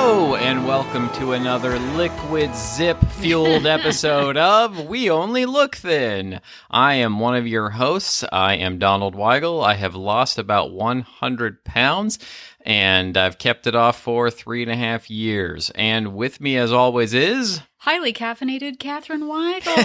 Hello, and welcome to another liquid zip-fueled episode of We Only Look Thin. I am one of your hosts. I am Donald Weigel. I have lost about 100 pounds, and I've kept it off for 3.5 years. And with me, as always, is... highly caffeinated Catherine Weigel.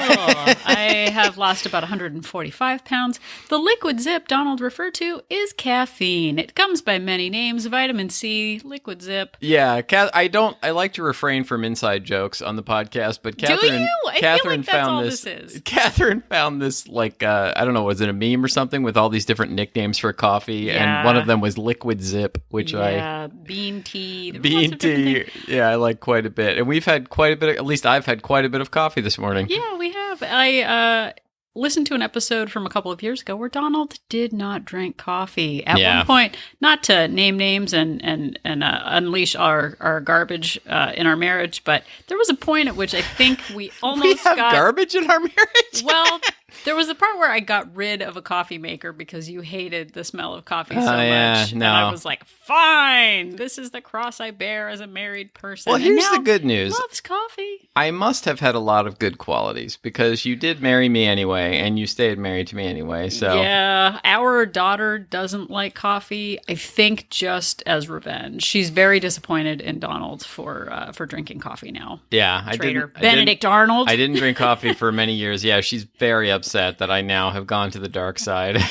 I have lost about 145 pounds. The liquid zip Donald referred to is caffeine. It comes by many names: vitamin C, liquid zip. Yeah, I like to refrain from inside jokes on the podcast, but Catherine, do you? I Catherine feel like found that's all this is. Catherine found this, like, I don't know, was it a meme or something with all these different nicknames for coffee? Yeah. And one of them was liquid zip, which bean tea. Bean tea. Yeah, I like quite a bit. And we've had quite a bit, at least I've had quite a bit of coffee this morning. Yeah, we have. I listened to an episode from a couple of years ago where Donald did not drink coffee. At one point, not to name names and unleash our garbage in our marriage, but there was a point at which I think we almost got garbage in our marriage. Well, there was a part where I got rid of a coffee maker because you hated the smell of coffee so much. No. And I was like, fine, this is the cross I bear as a married person. Well, here's the good news. Loves coffee. I must have had a lot of good qualities because you did marry me anyway, and you stayed married to me anyway. So yeah, our daughter doesn't like coffee, I think, just as revenge. She's very disappointed in Donald for drinking coffee now. Yeah, Benedict Arnold. I didn't drink coffee for many years. Yeah, she's very upset that I now have gone to the dark side.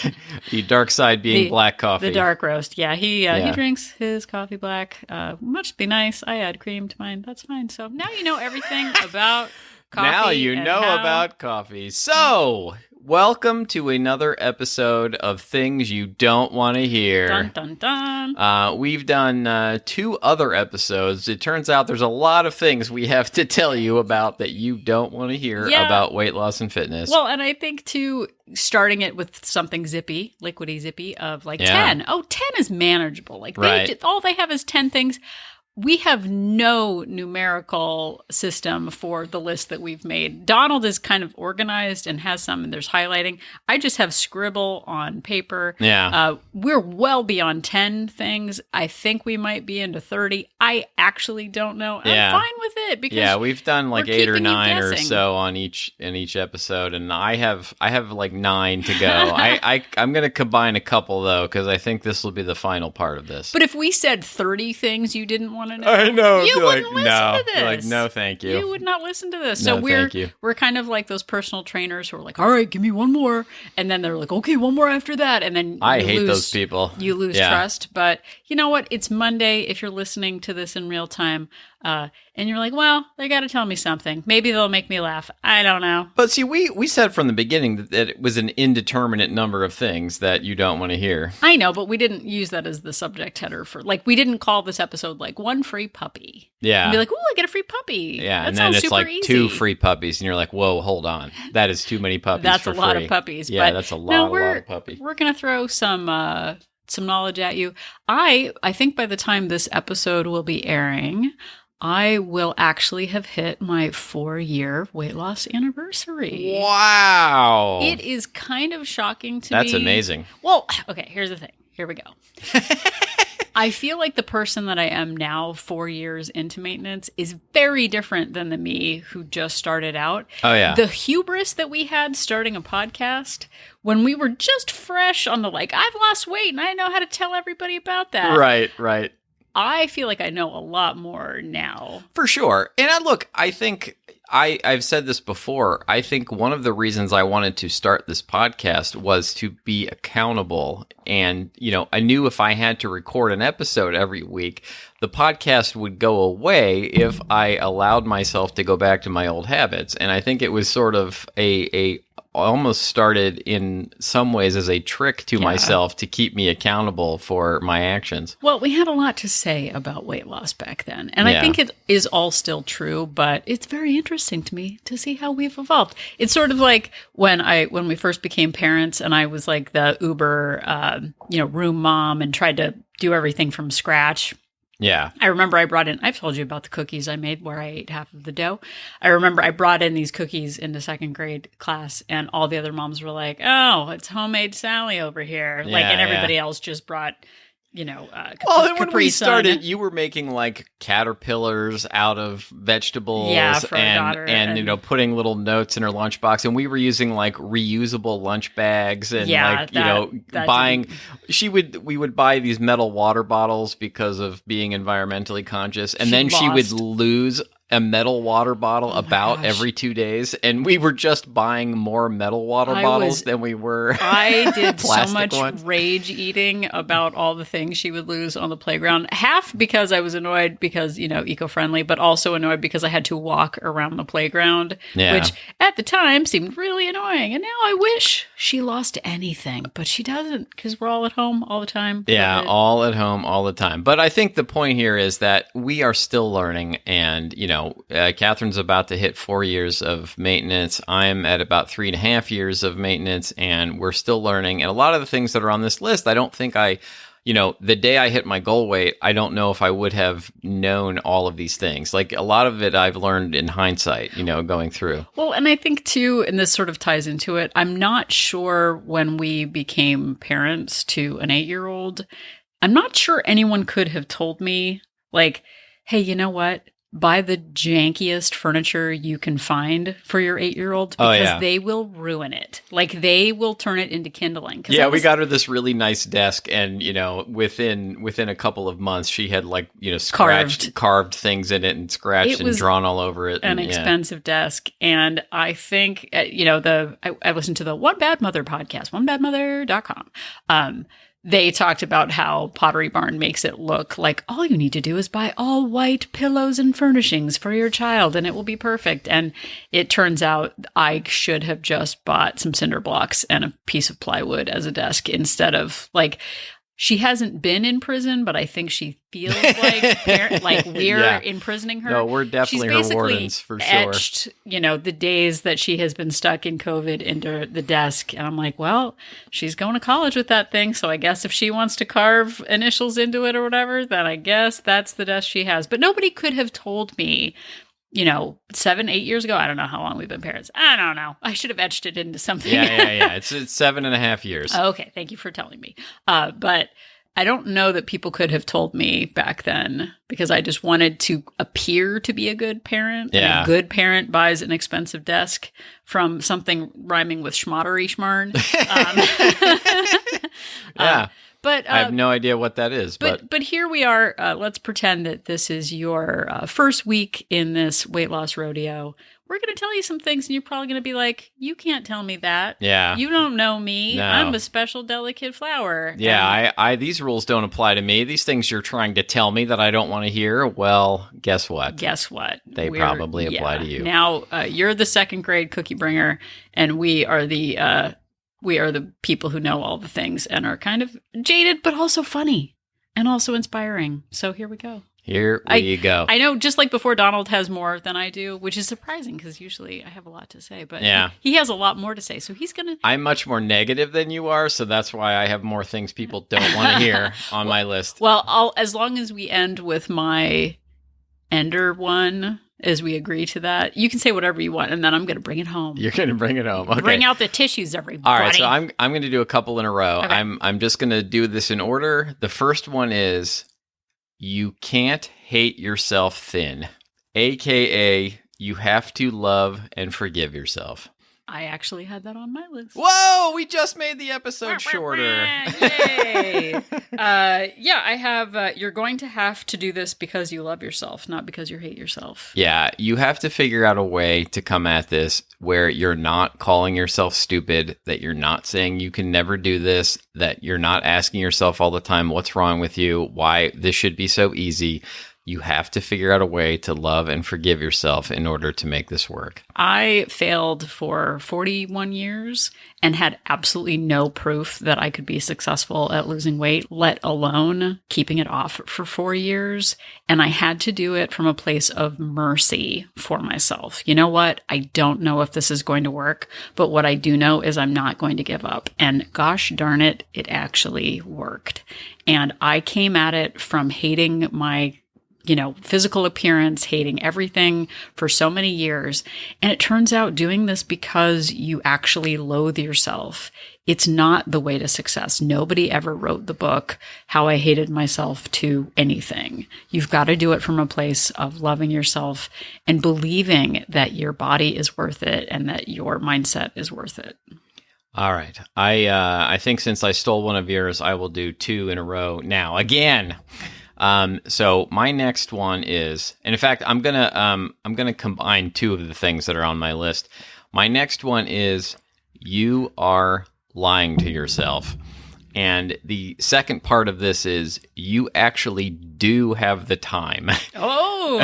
The dark side being black coffee. The dark roast. Yeah, he drinks his coffee black. Must be nice. I add cream to mine. That's fine. So now you know everything about coffee. Now you know about coffee. So, welcome to another episode of Things You Don't Want to Hear. Dun, dun, dun. We've done 2 other episodes. It turns out there's a lot of things we have to tell you about that you don't want to hear about weight loss and fitness. Well, and I think, too, starting it with something zippy, liquidy zippy, of like 10. Oh, 10 is manageable. Like, all they have is 10 things. We have no numerical system for the list that we've made. Donald is kind of organized and has some, and there's highlighting. I just have scribble on paper. Yeah. We're well beyond 10 things. I think we might be into 30. I actually don't know. I'm fine with it because we've done like 8 or 9 or so in each episode, and I have like 9 to go. I'm going to combine a couple though because I think this will be the final part of this. But if we said 30 things you didn't want to know, I know. You wouldn't listen to this. Like, no, thank you. You would not listen to this. No, so thank you. We're kind of like those personal trainers who are like, all right, give me one more. And then they're like, okay, one more after that. And then I hate those people. You lose trust. But you know what? It's Monday. If you're listening to this in real time, and you're like, well, they got to tell me something. Maybe they'll make me laugh. I don't know. But see, we said from the beginning that it was an indeterminate number of things that you don't want to hear. I know, but we didn't use that as the subject header for, like, we didn't call this episode like one free puppy. Yeah. And be like, ooh, I get a free puppy. Yeah, that and then it's like easy. 2 free puppies, and you're like, whoa, hold on. That is too many puppies That's for a lot free. of puppies. Yeah, but that's a lot of puppies. We're going to throw some knowledge at you. I think by the time this episode will be airing, I will actually have hit my 4-year weight loss anniversary. Wow. It is kind of shocking to me. That's amazing. Well, okay, here's the thing. Here we go. I feel like the person that I am now, 4 years into maintenance, is very different than the me who just started out. Oh, yeah. The hubris that we had starting a podcast when we were just fresh on the, like, I've lost weight and I know how to tell everybody about that. Right. I feel like I know a lot more now. For sure. And I think I've said this before. I think one of the reasons I wanted to start this podcast was to be accountable. And, I knew if I had to record an episode every week, the podcast would go away if I allowed myself to go back to my old habits. And I think it was sort of almost started in some ways as a trick to myself to keep me accountable for my actions. Well, we had a lot to say about weight loss back then. And I think it is all still true, but it's very interesting to me to see how we've evolved. It's sort of like when we first became parents and I was like the Uber, room mom and tried to do everything from scratch. Yeah. I remember I've told you about the cookies I made where I ate half of the dough. I remember I brought in these cookies into 2nd grade class and all the other moms were like, oh, it's homemade Sally over here. And everybody else just brought Well, and when we started, you were making like caterpillars out of vegetables, for our daughter, and putting little notes in her lunchbox, and we were using like reusable lunch bags, and buying. We would buy these metal water bottles because of being environmentally conscious, and then she would lose a metal water bottle every 2 days, and we were just buying more metal water bottles than we were. I did so much rage eating about all the things she would lose on the playground. Half because I was annoyed because, eco-friendly, but also annoyed because I had to walk around the playground, which at the time seemed really annoying. And now I wish she lost anything, but she doesn't because we're all at home all the time. Yeah, all at home all the time. But I think the point here is that we are still learning, and, Catherine's about to hit 4 years of maintenance. I'm at about 3.5 years of maintenance, and we're still learning. And a lot of the things that are on this list, I don't think the day I hit my goal weight, I don't know if I would have known all of these things. Like a lot of it I've learned in hindsight, going through. Well, and I think too, and this sort of ties into it, I'm not sure when we became parents to an 8-year-old, I'm not sure anyone could have told me, like, hey, you know what? Buy the jankiest furniture you can find for your 8-year-old because they will ruin it. Like they will turn it into kindling. Yeah, we got her this really nice desk, and within a couple of months, she had carved things in it and scratched and drawn all over it. An expensive desk, and I think I listened to the One Bad Mother podcast, onebadmother.com. They talked about how Pottery Barn makes it look like all you need to do is buy all white pillows and furnishings for your child and it will be perfect. And it turns out I should have just bought some cinder blocks and a piece of plywood as a desk instead of she hasn't been in prison, but I think she feels like we're imprisoning her. No, we're definitely her wardens for sure. Etched, the days that she has been stuck in COVID into the desk. And I'm like, well, she's going to college with that thing. So I guess if she wants to carve initials into it or whatever, then I guess that's the desk she has. But nobody could have told me 7-8 years ago. I don't know how long we've been parents. I don't know. I should have etched it into something. Yeah. It's 7.5 years. Okay. Thank you for telling me. But I don't know that people could have told me back then because I just wanted to appear to be a good parent. Yeah. And a good parent buys an expensive desk from something rhyming with schmattery schmarn. But I have no idea what that is. But here we are. Let's pretend that this is your first week in this weight loss rodeo. We're going to tell you some things, and you're probably going to be like, you can't tell me that. Yeah. You don't know me. No. I'm a special, delicate flower. Yeah, I these rules don't apply to me. These things you're trying to tell me that I don't want to hear, well, guess what? They probably apply to you. Now, you're the second grade cookie bringer, and we are the people who know all the things and are kind of jaded, but also funny and also inspiring. So here we go. Here we go. I know, just like before, Donald has more than I do, which is surprising because usually I have a lot to say, but he has a lot more to say. So he's going to... I'm much more negative than you are, so that's why I have more things people don't want to hear on my list. Well, as long as we end with my ender one... as we agree to that, you can say whatever you want, and then I'm going to bring it home. You're going to bring it home. Okay. Bring out the tissues, everybody. All right, so I'm going to do a couple in a row. Okay. I'm just going to do this in order. The first one is you can't hate yourself thin, aka you have to love and forgive yourself. I actually had that on my list. Whoa, we just made the episode shorter. Yay. I have, you're going to have to do this because you love yourself, not because you hate yourself. Yeah, you have to figure out a way to come at this where you're not calling yourself stupid, that you're not saying you can never do this, that you're not asking yourself all the time, what's wrong with you, why this should be so easy. You have to figure out a way to love and forgive yourself in order to make this work. I failed for 41 years and had absolutely no proof that I could be successful at losing weight, let alone keeping it off for 4 years. And I had to do it from a place of mercy for myself. You know what? I don't know if this is going to work, but what I do know is I'm not going to give up. And gosh darn it, it actually worked. And I came at it from hating my physical appearance, hating everything for so many years. And it turns out doing this because you actually loathe yourself. It's not the way to success. Nobody ever wrote the book, How I Hated Myself to Anything. You've got to do it from a place of loving yourself and believing that your body is worth it and that your mindset is worth it. All right. I think since I stole one of yours, I will do 2 in a row now. Again. So my next one is, and in fact, I'm gonna combine 2 of the things that are on my list. My next one is, you are lying to yourself. And the second part of this is, you actually do have the time. Oh,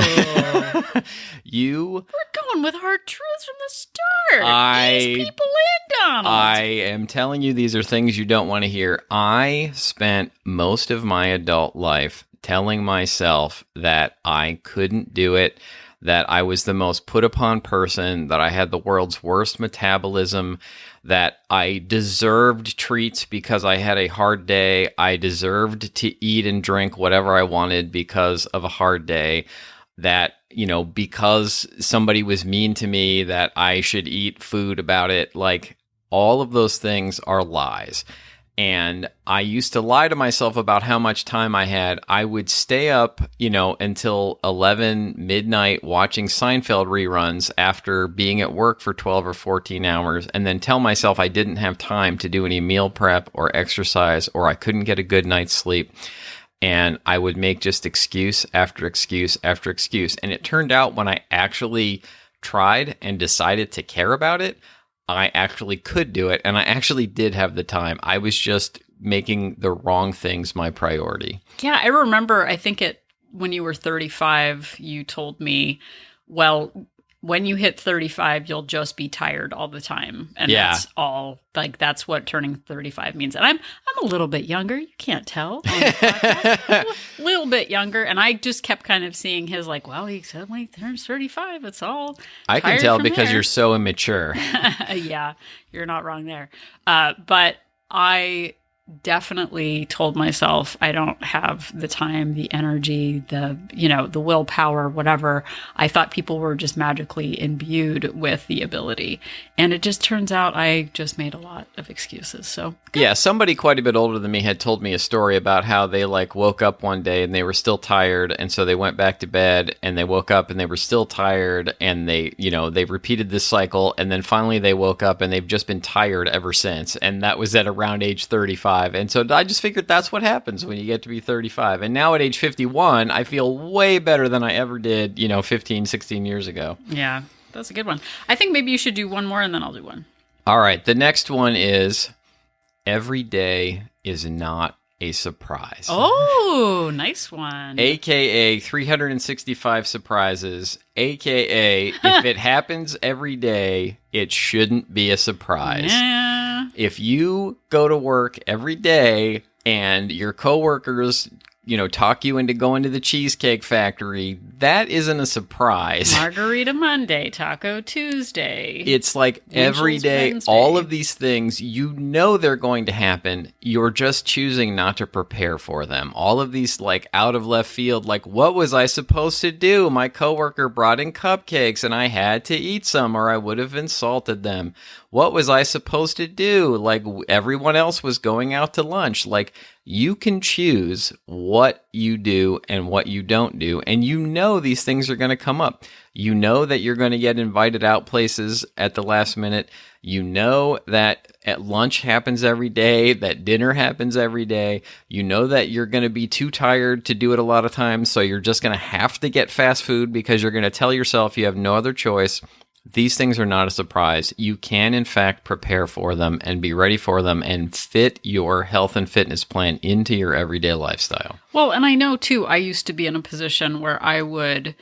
we're going with hard truths from the start. These people in, Donald. I am telling you, these are things you don't want to hear. I spent most of my adult life telling myself that I couldn't do it, that I was the most put upon person, that I had the world's worst metabolism, that I deserved treats because I had a hard day. I deserved to eat and drink whatever I wanted because of a hard day. That, because somebody was mean to me, that I should eat food about it. Like, all of those things are lies. And I used to lie to myself about how much time I had. I would stay up, until 11 midnight watching Seinfeld reruns after being at work for 12 or 14 hours, and then tell myself I didn't have time to do any meal prep or exercise, or I couldn't get a good night's sleep. And I would make just excuse after excuse after excuse. And it turned out, when I actually tried and decided to care about it, I actually could do it, and I actually did have the time. I was just making the wrong things my priority. Yeah, I remember, I think when you were 35, you told me, well, when you hit 35, you'll just be tired all the time. And that's all, that's what turning 35 means. And I'm a little bit younger. You can't tell. A little bit younger. And I just kept kind of seeing his he suddenly turns 35. It's all I can tell because you're so immature. Yeah, you're not wrong there. But I definitely told myself I don't have the time, the energy, the willpower, whatever. I thought people were just magically imbued with the ability. And it just turns out I just made a lot of excuses. So good. Yeah, somebody quite a bit older than me had told me a story about how they woke up one day and they were still tired, and so they went back to bed, and they woke up and they were still tired, and they repeated this cycle, and then finally they woke up and they've just been tired ever since. And that was at around age 35. And so I just figured that's what happens when you get to be 35. And now at age 51, I feel way better than I ever did, 15, 16 years ago. Yeah, that's a good one. I think maybe you should do one more and then I'll do one. All right. The next one is, every day is not a surprise. Oh, nice one. AKA 365 surprises. AKA if it happens every day, it shouldn't be a surprise. Yeah. If you go to work every day and your coworkers, talk you into going to the Cheesecake Factory, that isn't a surprise. Margarita Monday, Taco Tuesday. It's like every day, Wednesday. All of these things, they're going to happen. You're just choosing not to prepare for them. All of these, out of left field, what was I supposed to do? My coworker brought in cupcakes and I had to eat some or I would have insulted them. What was I supposed to do? Everyone else was going out to lunch. You can choose what you do and what you don't do. And these things are going to come up. That you're going to get invited out places at the last minute. That at lunch happens every day, that dinner happens every day. That you're going to be too tired to do it a lot of times. So you're just going to have to get fast food because you're going to tell yourself you have no other choice. These things are not a surprise. You can, in fact, prepare for them and be ready for them and fit your health and fitness plan into your everyday lifestyle. Well, and I know, too, I used to be in a position where I would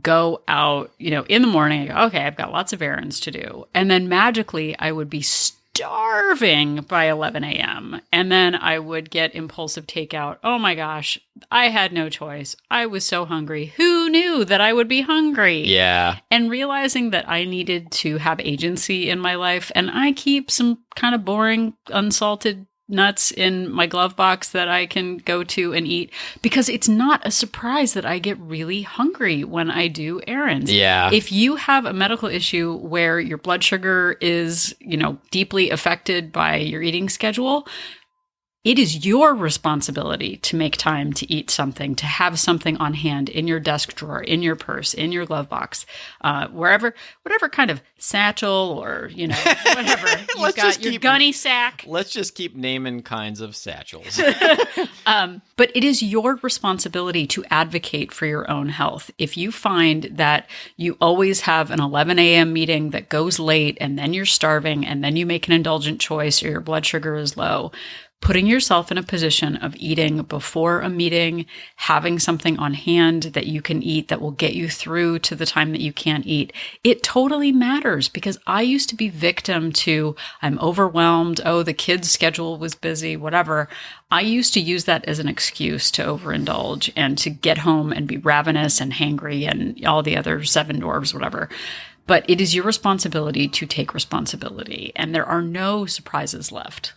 go out, in the morning. I go, okay, I've got lots of errands to do. And then magically, I would be starving by 11 a.m. And then I would get impulsive takeout. Oh my gosh, I had no choice. I was so hungry. Who knew that I would be hungry? Yeah. And realizing that I needed to have agency in my life. And I keep some kind of boring, unsalted nuts in my glove box that I can go to and eat, because it's not a surprise that I get really hungry when I do errands. Yeah. If you have a medical issue where your blood sugar is, deeply affected by your eating schedule, it is your responsibility to make time to eat something, to have something on hand in your desk drawer, in your purse, in your glove box, whatever kind of satchel or, whatever. You've got your gunny sack. Let's just keep naming kinds of satchels. But it is your responsibility to advocate for your own health. If you find that you always have an 11 a.m. meeting that goes late and then you're starving and then you make an indulgent choice or your blood sugar is low, putting yourself in a position of eating before a meeting, having something on hand that you can eat that will get you through to the time that you can't eat, it totally matters, because I used to be victim to, I'm overwhelmed, oh, the kids' schedule was busy, whatever. I used to use that as an excuse to overindulge and to get home and be ravenous and hangry and all the other seven dwarves, whatever. But it is your responsibility to take responsibility, and there are no surprises left.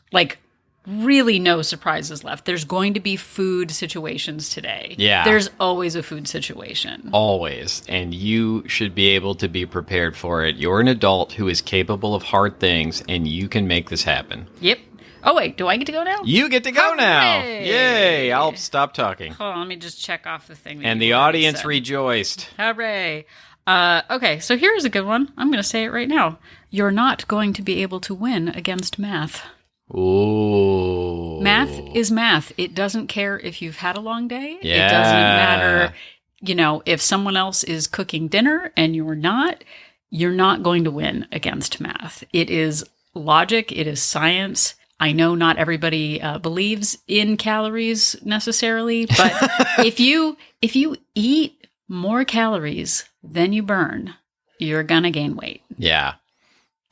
Really no surprises left. There's going to be food situations today. Yeah. There's always a food situation. Always. And you should be able to be prepared for it. You're an adult who is capable of hard things, and you can make this happen. Yep. Oh, wait. Do I get to go now? You get to go now. Yay. I'll stop talking. Hold on. Let me just check off the thing. And the audience rejoiced. Hooray. Okay. So here's a good one. I'm going to say it right now. You're not going to be able to win against math. Ooh. Math is math. It doesn't care if you've had a long day. Yeah. It doesn't matter, if someone else is cooking dinner and you're not going to win against math. It is logic. It is science. I know not everybody believes in calories necessarily, but if you eat more calories than you burn, you're going to gain weight. Yeah.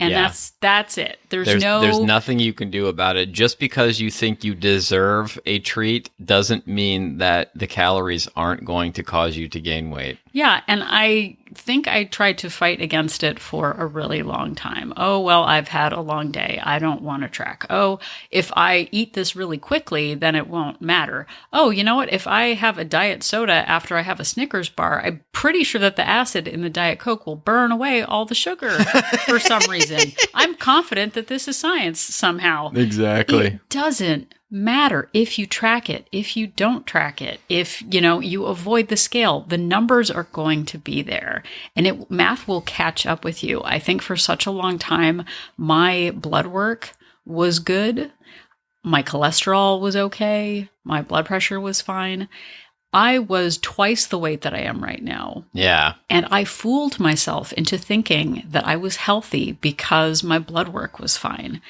And that's it. There's nothing you can do about it. Just because you think you deserve a treat doesn't mean that the calories aren't going to cause you to gain weight. Yeah, and I think I tried to fight against it for a really long time. Oh, well, I've had a long day. I don't want to track. Oh, if I eat this really quickly, then it won't matter. Oh, you know what? If I have a diet soda after I have a Snickers bar, I'm pretty sure that the acid in the Diet Coke will burn away all the sugar for some reason. I'm confident that this is science somehow. Exactly. It doesn't matter if you track it, if you don't track it, if, you avoid the scale, the numbers are going to be there, and math will catch up with you. I think for such a long time, my blood work was good. My cholesterol was okay. My blood pressure was fine. I was twice the weight that I am right now. Yeah. And I fooled myself into thinking that I was healthy because my blood work was fine.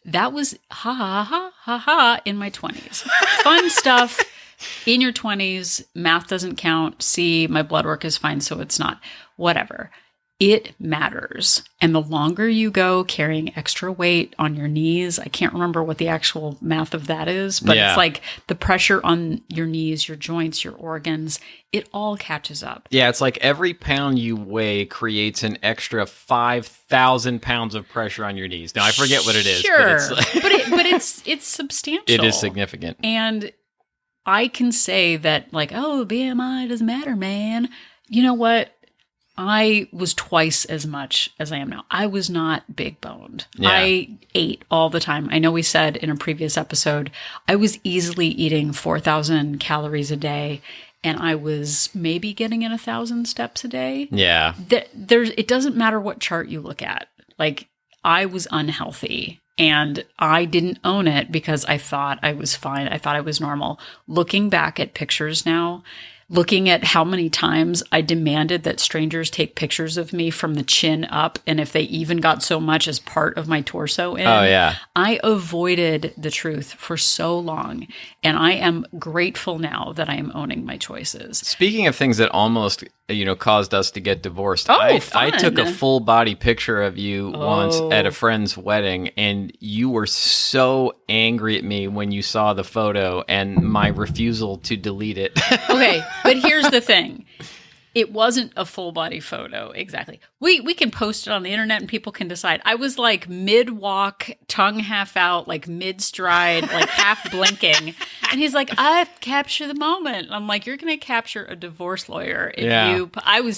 That was in my 20s. Fun stuff in your 20s. Math doesn't count. See, my blood work is fine, so it's not. Whatever. It matters. And the longer you go carrying extra weight on your knees, I can't remember what the actual math of that is, but It's like the pressure on your knees, your joints, your organs, it all catches up. Yeah, it's like every pound you weigh creates an extra 5,000 pounds of pressure on your knees. Now, I forget what it is. Sure, but it's substantial. It is significant. And I can say that, BMI doesn't matter, man. You know what? I was twice as much as I am now. I was not big boned. Yeah. I ate all the time. I know we said in a previous episode, I was easily eating 4,000 calories a day, and I was maybe getting in 1,000 steps a day. Yeah. It doesn't matter what chart you look at. I was unhealthy, and I didn't own it because I thought I was fine. I thought I was normal. Looking back at pictures now, looking at how many times I demanded that strangers take pictures of me from the chin up, and if they even got so much as part of my torso in. Oh, yeah. I avoided the truth for so long, and I am grateful now that I am owning my choices. Speaking of things that almost, caused us to get divorced, I took a full body picture of you once at a friend's wedding, and you were so angry at me when you saw the photo and my refusal to delete it. Okay, but here's the thing. It wasn't a full body photo, exactly. We can post it on the internet and people can decide. I was like mid-walk, tongue half out, like mid-stride, like half blinking. And he's like, I capture the moment. I'm like, you're going to capture a divorce lawyer if you... I'm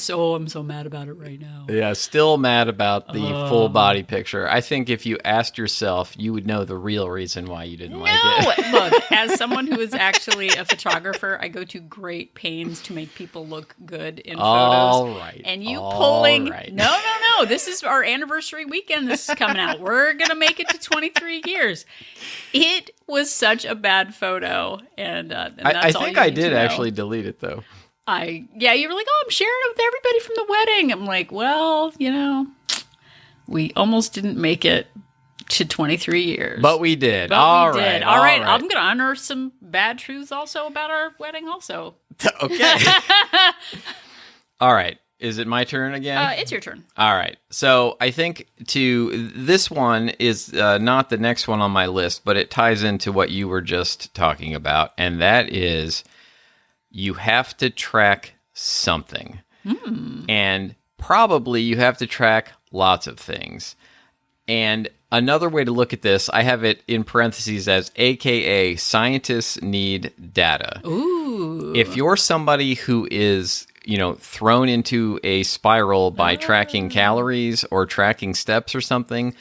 so mad about it right now. Yeah, still mad about the full body picture. I think if you asked yourself, you would know the real reason why you didn't like it. Look, as someone who is actually a photographer, I go to great pains to make people look good in photos. All right. And you pulling... Right. No. This is our anniversary weekend. This is coming out. We're going to make it to 23 years. It was such a bad photo. And that's I all think you I need to did know. actually delete it, though. You were like, I'm sharing it with everybody from the wedding. I'm like, well, we almost didn't make it to 23 years. But we did. All right. I'm going to unearth some bad truths also about our wedding also. Okay. All right. Is it my turn again? It's your turn. All right. So I think this one is not the next one on my list, but it ties into what you were just talking about. And that is you have to track something. And probably you have to track lots of things. And another way to look at this, I have it in parentheses as AKA scientists need data. Ooh. If you're somebody who is, thrown into a spiral by tracking calories or tracking steps or something,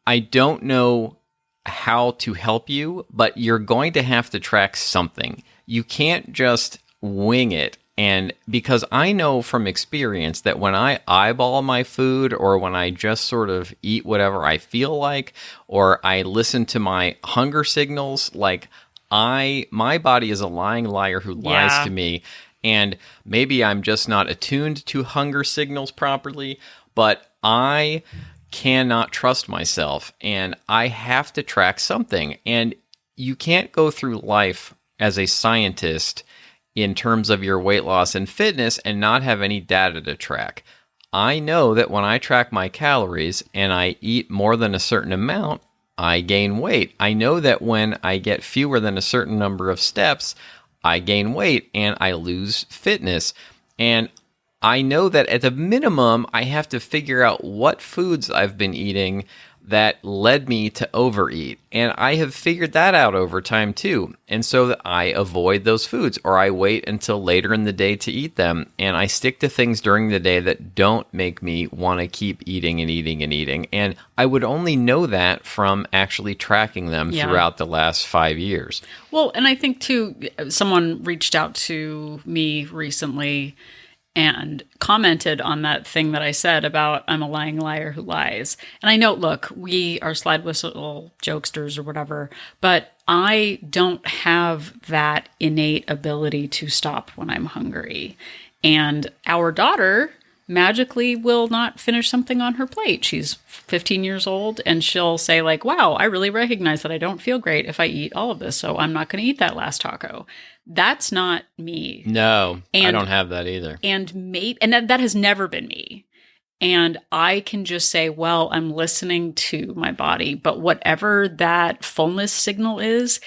I don't know how to help you, but you're going to have to track something. You can't just wing it. And because I know from experience that when I eyeball my food or when I just sort of eat whatever I feel like, or I listen to my hunger signals, like my body is a lying liar who lies to me. And maybe I'm just not attuned to hunger signals properly, but I cannot trust myself and I have to track something. And you can't go through life as a scientist in terms of your weight loss and fitness and not have any data to track. I know that when I track my calories and I eat more than a certain amount, I gain weight. I know that when I get fewer than a certain number of steps, I gain weight and I lose fitness. And I know that at the minimum, I have to figure out what foods I've been eating that led me to overeat. And I have figured that out over time too. And so that I avoid those foods or I wait until later in the day to eat them. And I stick to things during the day that don't make me want to keep eating and eating and eating. And I would only know that from actually tracking them throughout the last 5 years. Well, and I think too, someone reached out to me recently and commented on that thing that I said about I'm a lying liar who lies. And I know, look, we are slide whistle jokesters or whatever, but I don't have that innate ability to stop when I'm hungry. And our daughter magically will not finish something on her plate. She's 15 years old and she'll say like, wow, I really recognize that I don't feel great if I eat all of this, so I'm not going to eat that last taco. That's not me. No, I don't have that either. And that has never been me. And I can just say, well, I'm listening to my body, but whatever that fullness signal is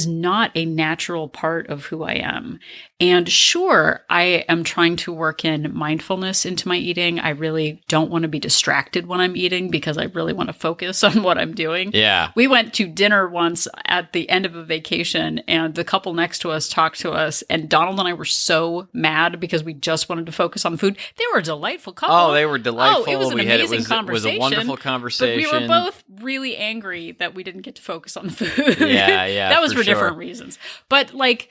not a natural part of who I am. And sure, I am trying to work in mindfulness into my eating. I really don't want to be distracted when I'm eating because I really want to focus on what I'm doing. Yeah. We went to dinner once at the end of a vacation and the couple next to us talked to us and Donald and I were so mad because we just wanted to focus on the food. They were a delightful couple. Oh, they were delightful. Oh, it was an amazing conversation. It was a wonderful conversation. But we were both really angry that we didn't get to focus on the food. Yeah. That was for different reasons. But like,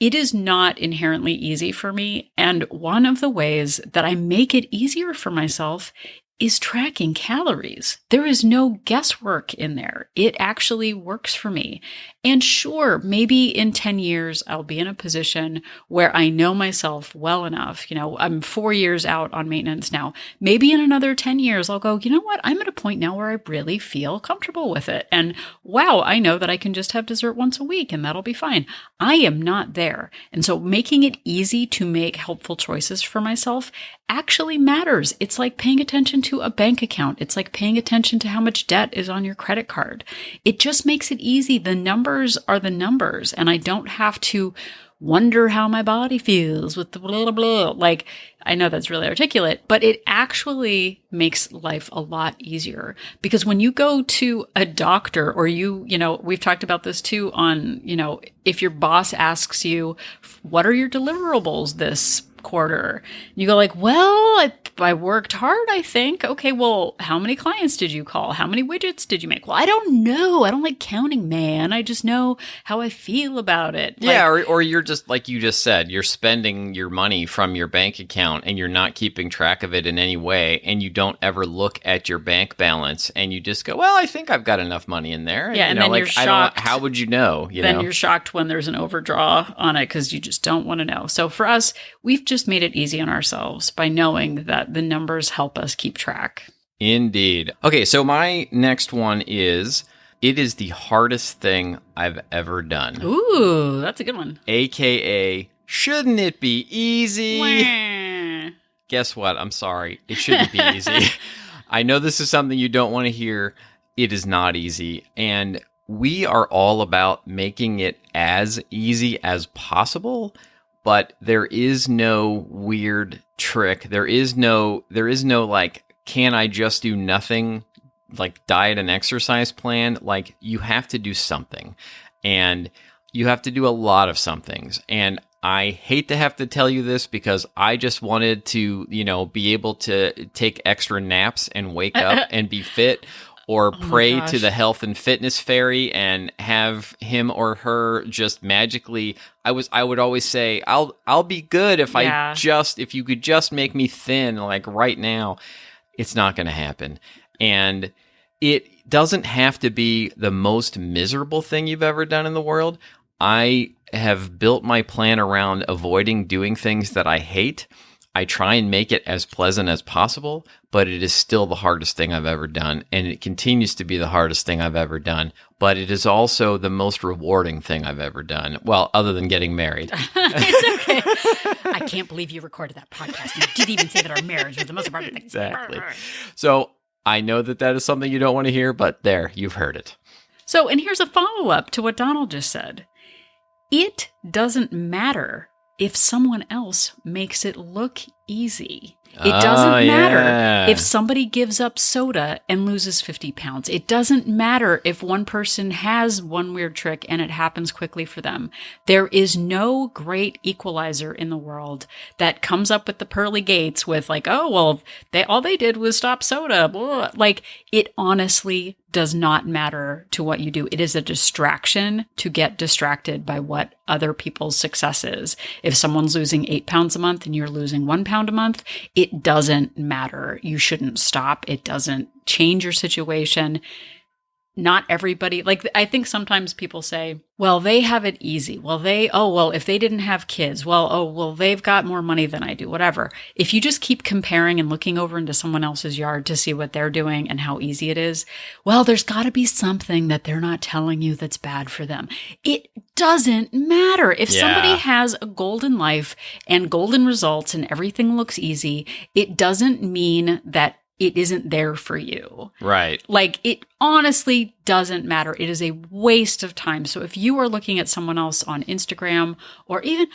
it is not inherently easy for me. And one of the ways that I make it easier for myself is tracking calories. There is no guesswork in there. It actually works for me. And sure, maybe in 10 years, I'll be in a position where I know myself well enough. I'm 4 years out on maintenance now. Maybe in another 10 years, I'll go, you know what? I'm at a point now where I really feel comfortable with it. And wow, I know that I can just have dessert once a week and that'll be fine. I am not there. And so making it easy to make helpful choices for myself actually matters. It's like paying attention to a bank account. It's like paying attention to how much debt is on your credit card. It just makes it easy. The numbers are the numbers, and I don't have to wonder how my body feels with the blah, blah, blah. Like, I know that's really articulate, but it actually makes life a lot easier, because when you go to a doctor, or we've talked about this too on, if your boss asks you, what are your deliverables this quarter? You go like, well, I worked hard, I think. Okay, well, how many clients did you call? How many widgets did you make? Well, I don't know. I don't like counting, man. I just know how I feel about it. Yeah, or you're just, like you just said, you're spending your money from your bank account and you're not keeping track of it in any way, and you don't ever look at your bank balance, and you just go, well, I think I've got enough money in there. Yeah, and then you're shocked. How would you know? You're shocked when there's an overdraw on it, because you just don't want to know. So for us, we've just made it easy on ourselves by knowing that the numbers help us keep track. Indeed. Okay, so my next one is, it is the hardest thing I've ever done. Ooh, that's a good one. AKA, shouldn't it be easy? Wah. Guess what? I'm sorry. It shouldn't be easy. I know this is something you don't want to hear. It is not easy. And we are all about making it as easy as possible. But there is no weird trick. There is no like, can I just do nothing, like diet and exercise plan? Like, you have to do something, and you have to do a lot of some things. And I hate to have to tell you this, because I just wanted to, be able to take extra naps and wake up and be fit, or pray to the health and fitness fairy and have him or her just magically. I would always say, I'll be good if if you could just make me thin, like right now. It's not going to happen. And it doesn't have to be the most miserable thing you've ever done in the world. I have built my plan around avoiding doing things that I hate. I try and make it as pleasant as possible, but it is still the hardest thing I've ever done, and it continues to be the hardest thing I've ever done, but it is also the most rewarding thing I've ever done. Well, other than getting married. It's okay. I can't believe you recorded that podcast. You didn't even say that our marriage was the most important thing. Exactly. So I know that is something you don't want to hear, but there, you've heard it. So, and here's a follow-up to what Donald just said. It doesn't matter if someone else makes it look easy. It doesn't matter if somebody gives up soda and loses 50 pounds. It doesn't matter if one person has one weird trick and it happens quickly for them. There is no great equalizer in the world that comes up with the pearly gates with like, oh, well, all they did was stop soda. Blah. Like, it honestly does not matter to what you do. It is a distraction to get distracted by what other people's success is. If someone's losing 8 pounds a month and you're losing 1 pound a month, it doesn't matter. You shouldn't stop. It doesn't change your situation. Not everybody, like, I think sometimes people say, well, they have it easy. Well, if they didn't have kids, they've got more money than I do, whatever. If you just keep comparing and looking over into someone else's yard to see what they're doing and how easy it is, well, there's got to be something that they're not telling you that's bad for them. It doesn't matter. If somebody has a golden life and golden results and everything looks easy, it doesn't mean that it isn't there for you. Right. Like, it honestly doesn't matter. It is a waste of time. So if you are looking at someone else on Instagram, or even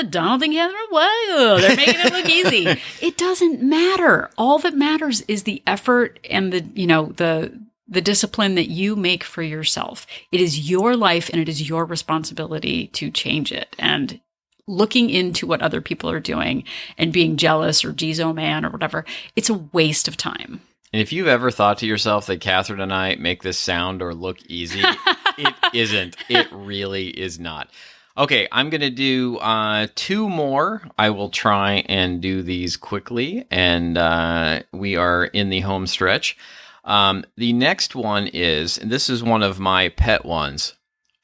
Donald and Catherine, whoa, they're making it look easy. It doesn't matter. All that matters is the effort and the discipline that you make for yourself. It is your life, and it is your responsibility to change it. And looking into what other people are doing and being jealous or geez, oh man, or whatever, it's a waste of time. And if you've ever thought to yourself that Catherine and I make this sound or look easy, it isn't. It really is not. Okay, I'm going to do 2 more. I will try and do these quickly, and we are in the home stretch. The next one is, and this is one of my pet ones,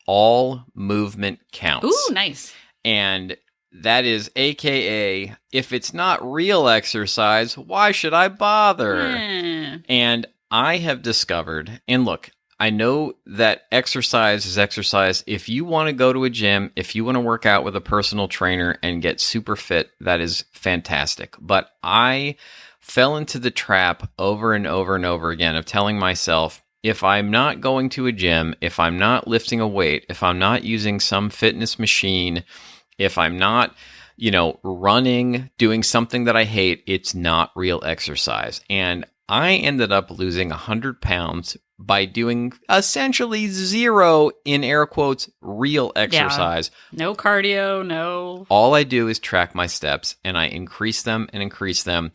all movement counts. Ooh, nice. And that is AKA, if it's not real exercise, why should I bother? And I have discovered, and look, I know that exercise is exercise. If you want to go to a gym, if you want to work out with a personal trainer and get super fit, that is fantastic. But I fell into the trap over and over and over again of telling myself, if I'm not going to a gym, if I'm not lifting a weight, if I'm not using some fitness machine, if I'm not, running, doing something that I hate, it's not real exercise. And I ended up losing 100 pounds by doing essentially zero, in air quotes, real exercise. Yeah. No cardio, no. All I do is track my steps, and I increase them and increase them.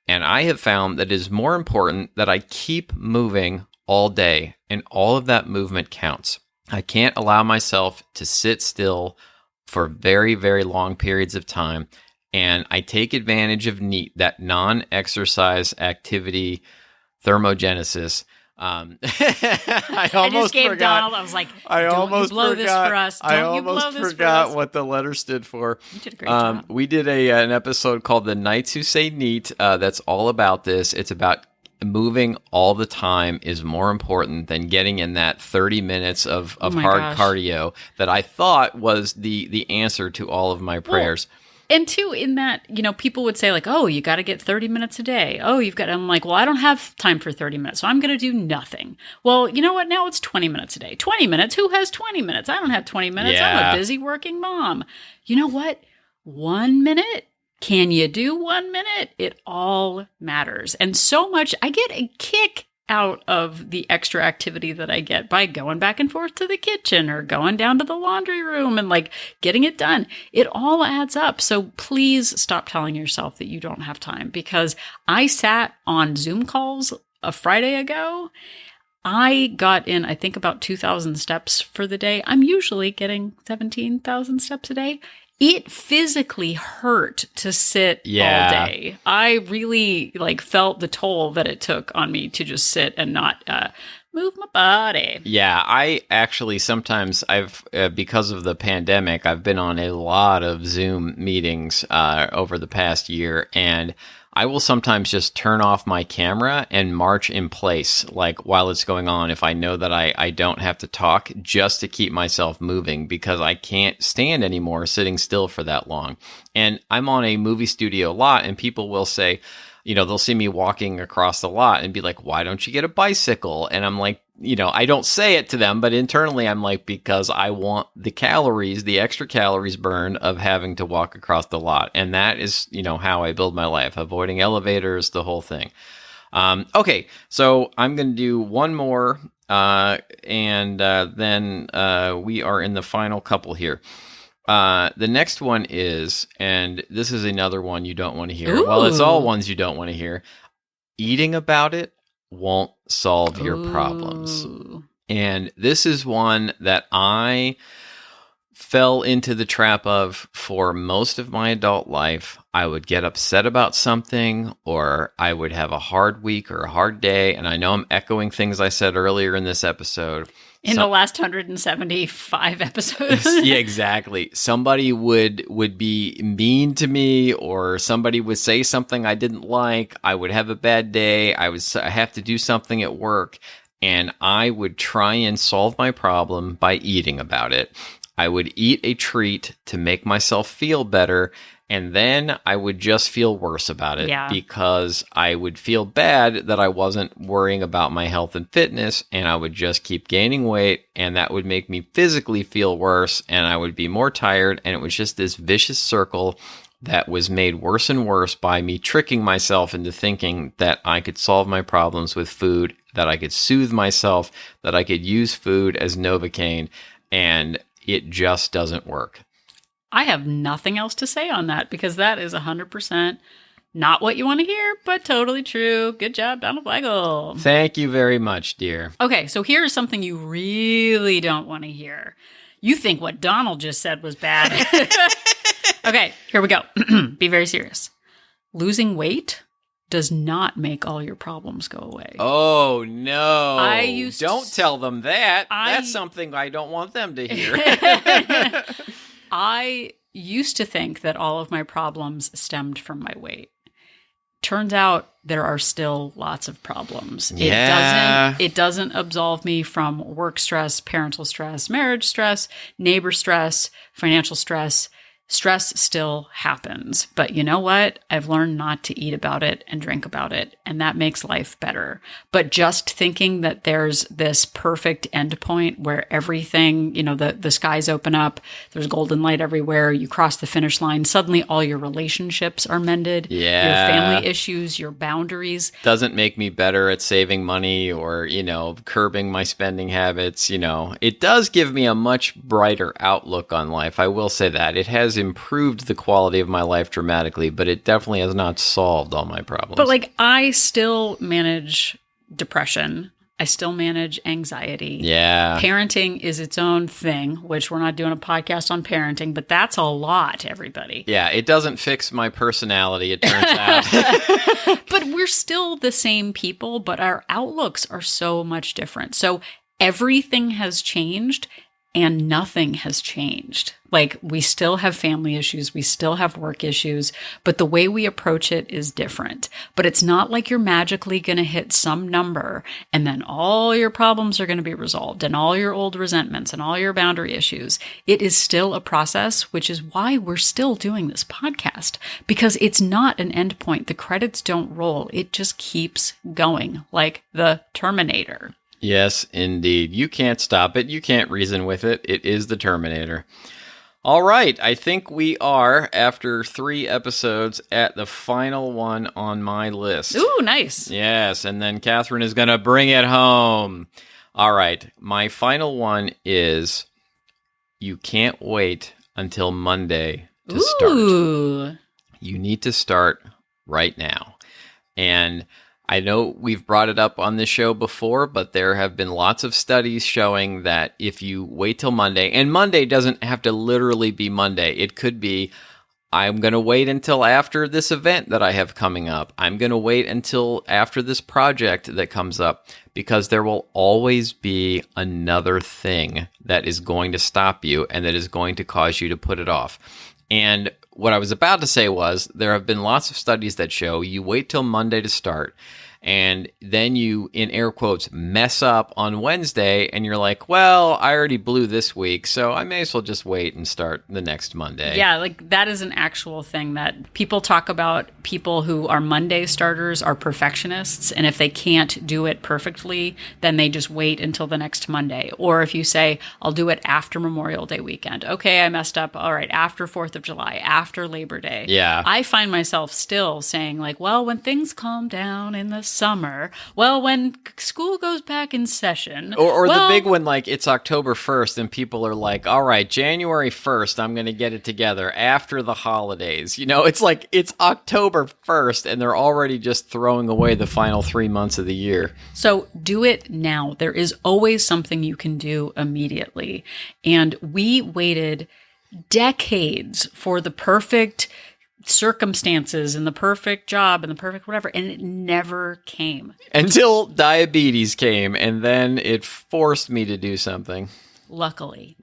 And I have found that it is more important that I keep moving all day, and all of that movement counts. I can't allow myself to sit still for very, very long periods of time, and I take advantage of NEAT, that non-exercise activity thermogenesis. I just gave Donald. I was like, "Don't you blow this for us? Don't you blow this for us?" I almost forgot what the letter stood for. You did a great job. We did an episode called "The Knights Who Say NEAT." That's all about this. It's about moving all the time is more important than getting in that 30 minutes of hard cardio that I thought was the answer to all of my prayers. And two, in that, people would say like, oh, you got to get 30 minutes a day. Oh, I'm like, well, I don't have time for 30 minutes, so I'm going to do nothing. Well, you know what? Now it's 20 minutes a day. 20 minutes? Who has 20 minutes? I don't have 20 minutes. Yeah. I'm a busy working mom. You know what? 1 minute? Can you do 1 minute? It all matters. And so much, I get a kick out of the extra activity that I get by going back and forth to the kitchen or going down to the laundry room and like getting it done. It all adds up. So please stop telling yourself that you don't have time, because I sat on Zoom calls a Friday ago. I got in, I think, about 2,000 steps for the day. I'm usually getting 17,000 steps a day. It physically hurt to sit all day. I really felt the toll that it took on me to just sit and not move my body. Yeah, I actually sometimes because of the pandemic, I've been on a lot of Zoom meetings over the past year, and I will sometimes just turn off my camera and march in place, while it's going on, if I know that I don't have to talk, just to keep myself moving, because I can't stand anymore sitting still for that long. And I'm on a movie studio lot, and people will say, they'll see me walking across the lot and be like, why don't you get a bicycle? And I'm like, I don't say it to them, but internally I'm like, because I want the extra calories burned of having to walk across the lot. And that is, how I build my life, avoiding elevators, the whole thing. Okay, so I'm going to do one more, and then we are in the final couple here. The next one is, and this is another one you don't want to hear. Ooh. Well, it's all ones you don't want to hear. Eating about it won't solve your problems. And this is one that I fell into the trap of for most of my adult life. I would get upset about something, or I would have a hard week or a hard day. And I know I'm echoing things I said earlier in this episode. In the last 175 episodes. Yeah, exactly. Somebody would be mean to me, or somebody would say something I didn't like. I would have a bad day. I have to do something at work, and I would try and solve my problem by eating about it. I would eat a treat to make myself feel better, and then I would just feel worse about it because I would feel bad that I wasn't worrying about my health and fitness, and I would just keep gaining weight, and that would make me physically feel worse, and I would be more tired, and it was just this vicious circle that was made worse and worse by me tricking myself into thinking that I could solve my problems with food, that I could soothe myself, that I could use food as Novocaine, and it just doesn't work. I have nothing else to say on that, because that is 100% not what you want to hear, but totally true. Good job, Donald Weigel. Thank you very much, dear. Okay, so here's something you really don't want to hear. You think what Donald just said was bad. Okay, here we go. Be very serious. Losing weight does not make all your problems go away. Oh, no. Don't tell them that. That's something I don't want them to hear. I used to think that all of my problems stemmed from my weight. turns out there are still lots of problems. Yeah. It doesn't absolve me from work stress, parental stress, marriage stress, neighbor stress, financial stress. Stress still happens. But you know what? I've learned not to eat about it and drink about it, and that makes life better. But just thinking that there's this perfect endpoint where everything, the skies open up, there's golden light everywhere, you cross the finish line, suddenly all your relationships are mended, your family issues, your boundaries. Doesn't make me better at saving money or, curbing my spending habits. It does give me a much brighter outlook on life. I will say that. It has improved the quality of my life dramatically, but it definitely has not solved all my problems. But I still manage depression. I still manage anxiety. Yeah. Parenting is its own thing, which we're not doing a podcast on parenting, but that's a lot, everybody. Yeah, it doesn't fix my personality, it turns out. But we're still the same people, but our outlooks are so much different. So everything has changed and nothing has changed. We still have family issues, we still have work issues, but the way we approach it is different. But it's not like you're magically going to hit some number and then all your problems are going to be resolved and all your old resentments and all your boundary issues. It is still a process, which is why we're still doing this podcast, because it's not an end point. The credits don't roll. It just keeps going like the Terminator. Yes, indeed. You can't stop it. You can't reason with it. It is the Terminator. All right. I think we are, after 3 episodes, at the final one on my list. Ooh, nice. Yes, and then Catherine is going to bring it home. All right. My final one is you can't wait until Monday to start. You need to start right now. And I know we've brought it up on this show before, but there have been lots of studies showing that if you wait till Monday, and Monday doesn't have to literally be Monday. It could be, I'm going to wait until after this event that I have coming up. I'm going to wait until after this project that comes up, because there will always be another thing that is going to stop you and that is going to cause you to put it off. And what I was about to say was there have been lots of studies that show you wait till Monday to start, and then you, in air quotes, mess up on Wednesday, and you're like, well, I already blew this week, so I may as well just wait and start the next Monday. Yeah, that is an actual thing that people talk about. People who are Monday starters are perfectionists, and if they can't do it perfectly, then they just wait until the next Monday. Or if you say, I'll do it after Memorial Day weekend. Okay, I messed up. All right, after 4th of July, after Labor Day. Yeah. I find myself still saying well, when things calm down in the summer, well, when school goes back in session. Or the big one, it's October 1st, and people are like, all right, January 1st, I'm going to get it together after the holidays. It's October 1st, and they're already just throwing away the final 3 months of the year. So do it now. There is always something you can do immediately. And we waited decades for the perfect circumstances and the perfect job and the perfect whatever, and it never came. Until diabetes came, and then it forced me to do something. Luckily,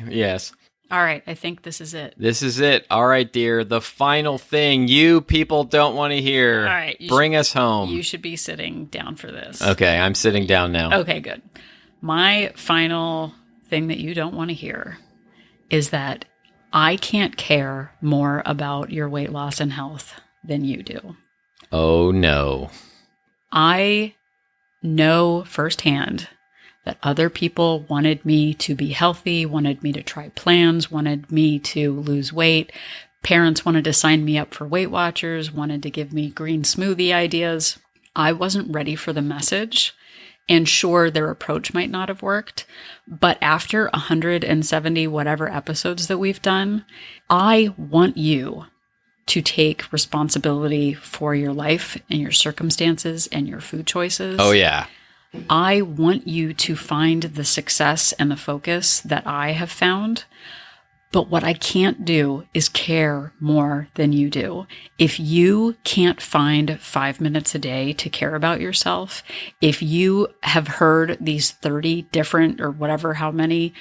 yes. All right, I think this is it. This is it. All right, dear. The final thing you people don't want to hear. All right. Bring us home. You should be sitting down for this. Okay, I'm sitting down now. Okay, good. My final thing that you don't want to hear is that I can't care more about your weight loss and health than you do. Oh, no. I know firsthand that other people wanted me to be healthy, wanted me to try plans, wanted me to lose weight. Parents wanted to sign me up for Weight Watchers, wanted to give me green smoothie ideas. I wasn't ready for the message. And sure, their approach might not have worked, but after 170 whatever episodes that we've done, I want you to take responsibility for your life and your circumstances and your food choices. Oh, yeah. I want you to find the success and the focus that I have found. But what I can't do is care more than you do. If you can't find 5 minutes a day to care about yourself, if you have heard these 30 different or whatever, how many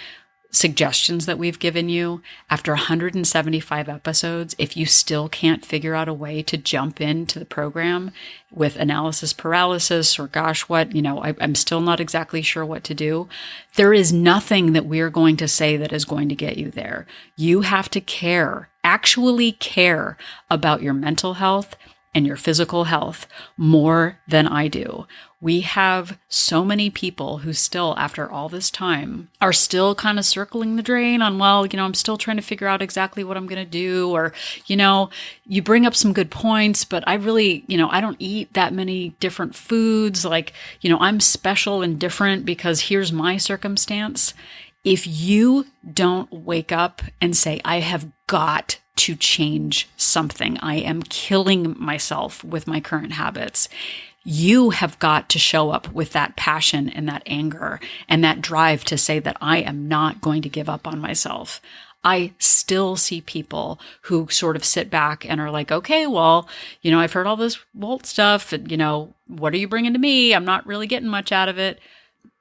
suggestions that we've given you after 175 episodes, if you still can't figure out a way to jump into the program with analysis paralysis or gosh, what, I'm still not exactly sure what to do. There is nothing that we're going to say that is going to get you there. You have to actually care about your mental health and your physical health more than I do. We have so many people who still, after all this time, are still kind of circling the drain on, I'm still trying to figure out exactly what I'm going to do. Or, you bring up some good points, but I really, I don't eat that many different foods. I'm special and different because here's my circumstance. If you don't wake up and say, I have got to change something, I am killing myself with my current habits, you have got to show up with that passion and that anger and that drive to say that I am not going to give up on myself. I still see people who sort of sit back and are like, okay, well, I've heard all this Walt stuff and, what are you bringing to me? I'm not really getting much out of it.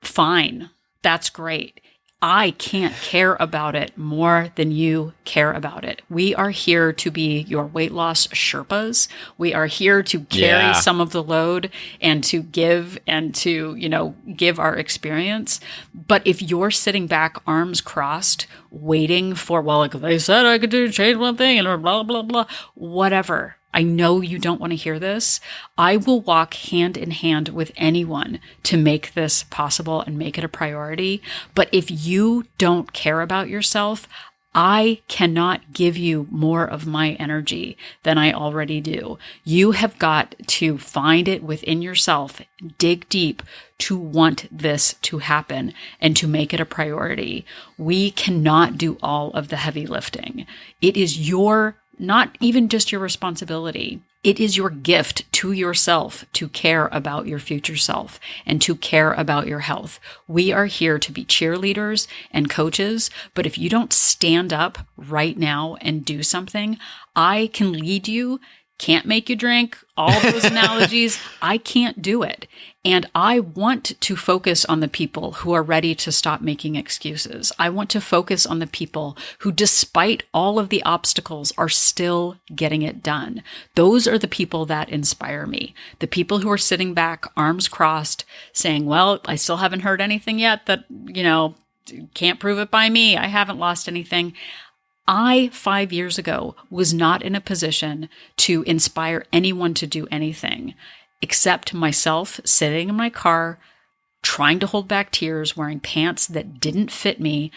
Fine. That's great. I can't care about it more than you care about it. We are here to be your weight loss Sherpas. We are here to carry some of the load and to give and to, give our experience. But if you're sitting back, arms crossed, waiting for, they said I could change one thing and blah, blah, blah, whatever. I know you don't want to hear this. I will walk hand in hand with anyone to make this possible and make it a priority. But if you don't care about yourself, I cannot give you more of my energy than I already do. You have got to find it within yourself, dig deep to want this to happen and to make it a priority. We cannot do all of the heavy lifting. It is not even just your responsibility. It is your gift to yourself to care about your future self and to care about your health. We are here to be cheerleaders and coaches, but if you don't stand up right now and do something, I can lead you, can't make you drink, all those analogies. I can't do it. And I want to focus on the people who are ready to stop making excuses. I want to focus on the people who, despite all of the obstacles, are still getting it done. Those are the people that inspire me. The people who are sitting back, arms crossed, saying, I still haven't heard anything yet that, can't prove it by me. I haven't lost anything. I, 5 years ago, was not in a position to inspire anyone to do anything except myself sitting in my car, trying to hold back tears, wearing pants that didn't fit me.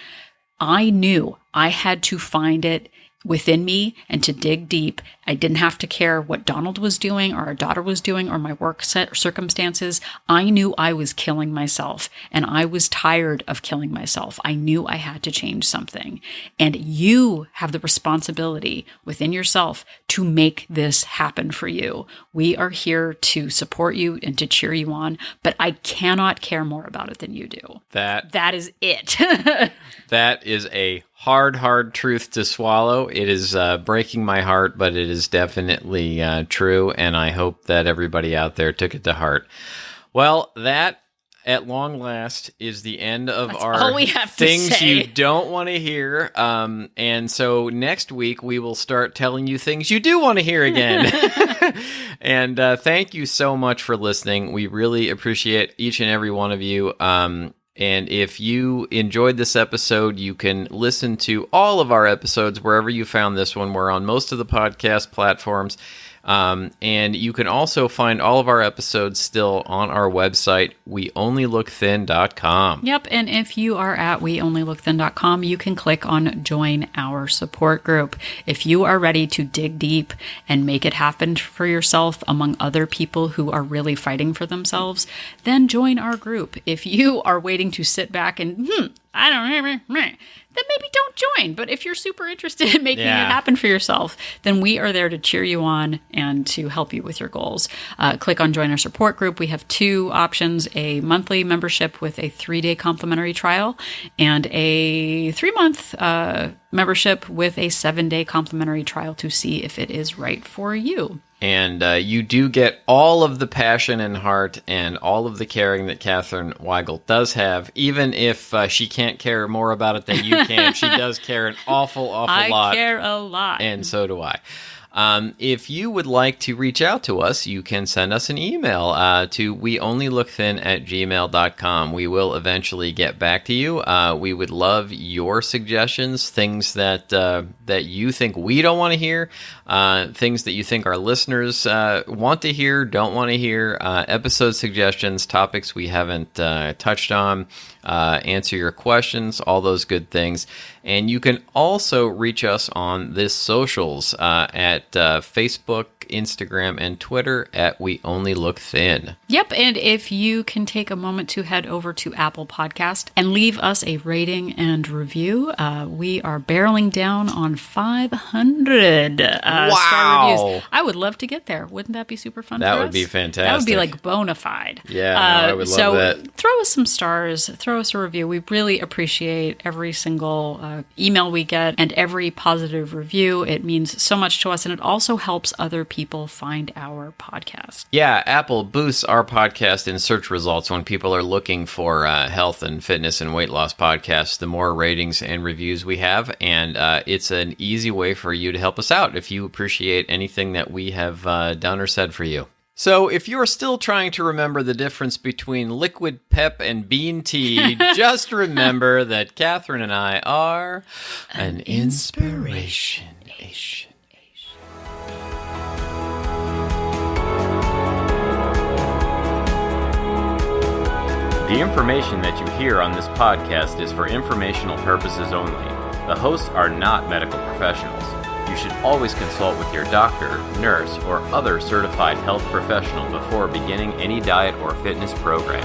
I knew I had to find it within me and to dig deep. I didn't have to care what Donald was doing or our daughter was doing or my work circumstances. I knew I was killing myself and I was tired of killing myself. I knew I had to change something. And you have the responsibility within yourself to make this happen for you. We are here to support you and to cheer you on, but I cannot care more about it than you do. That is it. That is a hard truth to swallow. It is breaking my heart, but it is definitely true, and I hope that everybody out there took it to heart. Well, that, at long last, is the end of our things you don't want to hear. And so next week, we will start telling you things you do want to hear again. And thank you so much for listening. We really appreciate each and every one of you. And if you enjoyed this episode, you can listen to all of our episodes wherever you found this one. We're on most of the podcast platforms. And you can also find all of our episodes still on our website, weonlylookthin.com. Yep, and if you are at weonlylookthin.com, you can click on Join Our Support Group. If you are ready to dig deep and make it happen for yourself among other people who are really fighting for themselves, then join our group. If you are waiting to sit back and, I don't know, then maybe don't join. But if you're super interested in making it happen for yourself, then we are there to cheer you on and to help you with your goals. Click on Join Our Support Group. We have two options, a monthly membership with a 3-day complimentary trial and a 3-month membership with a 7-day complimentary trial to see if it is right for you. And you do get all of the passion and heart and all of the caring that Katherine Weigel does have, even if she can't care more about it than you can. She does care an awful lot. I care a lot. And so do I. If you would like to reach out to us, you can send us an email to weonlylookThin@gmail.com. We will eventually get back to you. We would love your suggestions, things that you think we don't want to hear, things that you think our listeners want to hear, don't want to hear, episode suggestions, topics we haven't touched on, answer your questions, all those good things. And you can also reach us on the socials at Facebook, Instagram, and Twitter at We Only Look Thin. Yep, and if you can take a moment to head over to Apple Podcast and leave us a rating and review, we are barreling down on 500 star reviews. I would love to get there. Wouldn't that be super fun for us? That would be fantastic. That would be like bona fide. Yeah, I would love that. So throw us some stars, throw us a review. We really appreciate every single email we get and every positive review. It means so much to us, and it also helps other people find our podcast. Yeah, Apple boosts our podcast in search results when people are looking for health and fitness and weight loss podcasts. The more ratings and reviews we have, and it's an easy way for you to help us out if you appreciate anything that we have done or said for you. So if you're still trying to remember the difference between liquid pep and bean tea, just remember that Katherine and I are an inspiration. The information that you hear on this podcast is for informational purposes only. The hosts are not medical professionals. You should always consult with your doctor, nurse, or other certified health professional before beginning any diet or fitness program.